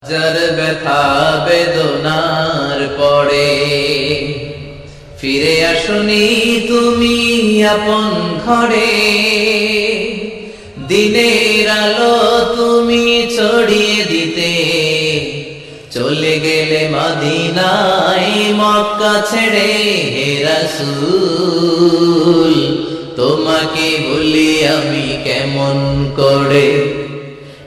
হাজার ব্যথা বেদনার পরে ফিরে আসনি তুমি আপন ঘরে। দিনের আলো তুমি ছড়িয়ে দিতে চলে গেলে মদিনায় মক্কা ছেড়ে। হে রাসূল তোমাকে ভুলি আমি কেমন করে।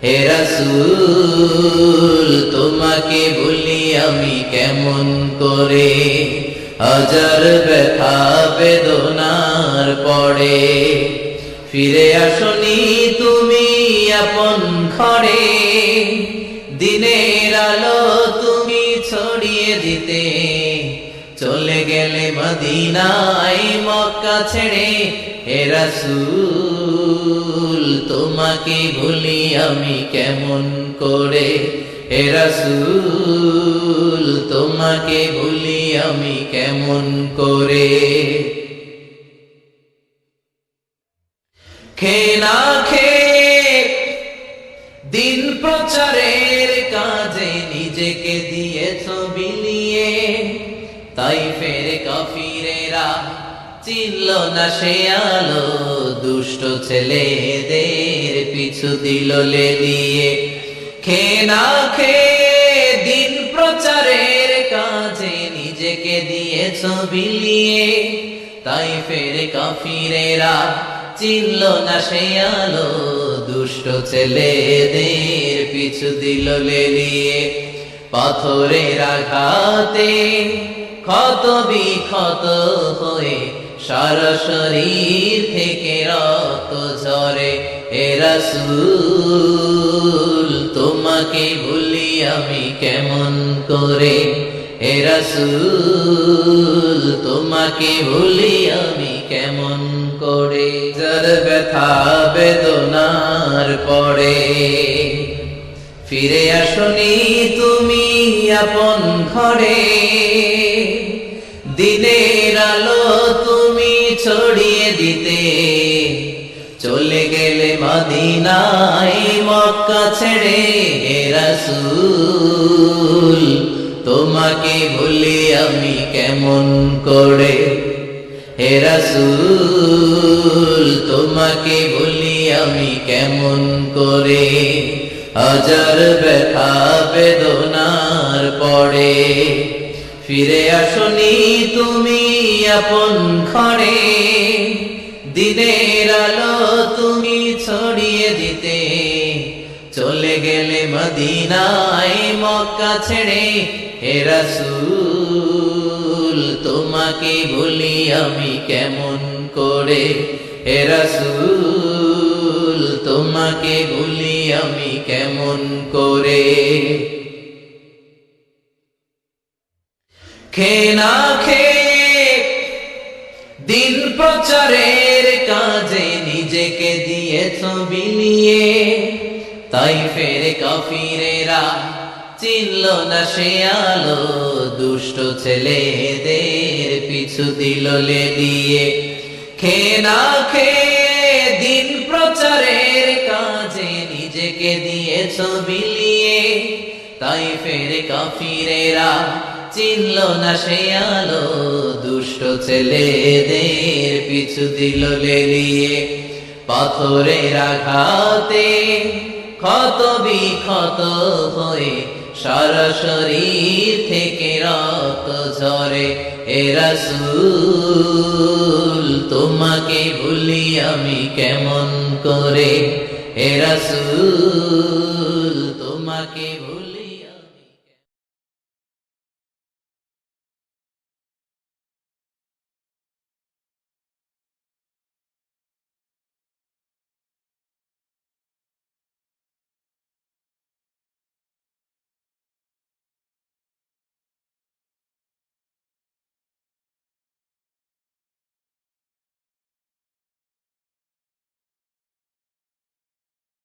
হে রাসূল তোমাকে ভুলি আমি কেমন করে। হাজার ব্যথা বেদনার পরে ফিরে আসনি তুমি আপন ঘরে। দিনের আলো তুমি ছড়িয়ে দিতে চলে গেলে মদিনায় মক্কা ছেড়ে। হে রাসূল তোমাকে ভুলি আমি কেমন করে। হে রাসূল তোমাকে ভুলি আমি কেমন করে। খেয়ে না খেয়ে দিন প্রচারের কাজে নিজেকে দিয়েছ বিলিয়ে। তাইফের কাফিরেরা চিনল না সে আলো, দুষ্ট ছেলেদের পিছু দিল লেলিয়ে। খেয়ে না খেয়ে দিন প্রচারের কাজে নিজেকে দিয়েছ বিলিয়ে। তাইফের কাফিরেরা চিনল না সে আলো, দুষ্ট ছেলেদের পিছু দিল লেলিয়ে। পাথরের আঘাতে ক্ষত বিক্ষত হয়ে সারা শরীর থেকে রক্ত ঝরে। হে রাসূল তোমাকে ভুলি আমি কেমন করে। হে রাসূল তোমাকে ভুলি আমি কেমন করে। যার ব্যথা বেদনার পরে ফিরে আসনি তুমি আপন ঘরে। দিনের আলো তুমি ছড়িয়ে দিতে চলে গেলে মদিনায় মক্কা ছেড়ে। হে রাসূল তোমাকে ভুলি আমি কেমন করে। হে রাসূল তোমাকে ভুলি আমি কেমন করে। হাজার ব্যথা বেদনার পরে ফিরে আসনি তুমি আপন ঘরে। দিনের আলো তুমি ছড়িয়ে দিতে চলে গেলে মদিনায় মক্কা ছেড়ে। হে রাসূল তোমাকে ভুলি আমি কেমন করে। হে রাসূল তোমাকে ভুলি আমি কেমন করে। খেয়ে না খেয়ে দিন প্রচারের কাজে নিজেকে দিয়েছ বিলিয়ে। তাইফের কাফিরেরা চিনল না সে আলো, দুষ্ট ছেলেদের পিছু দিল লেলিয়ে। খেয়ে না খেয়ে দিন প্রচারের কাজে নিজেকে দিয়েছ বিলিয়ে। তাইফের কাফিরেরা চিনল না সে আলো, দুষ্ট ছেলেদের পিছু দিল লেলিয়ে। পাথরের আঘাতে ক্ষত বিক্ষত হয়ে সারা শরীর থেকে রক্ত ঝরে। হে রাসূল তোমাকে ভুলি আমি কেমন করে। হে রাসূল তোমাকে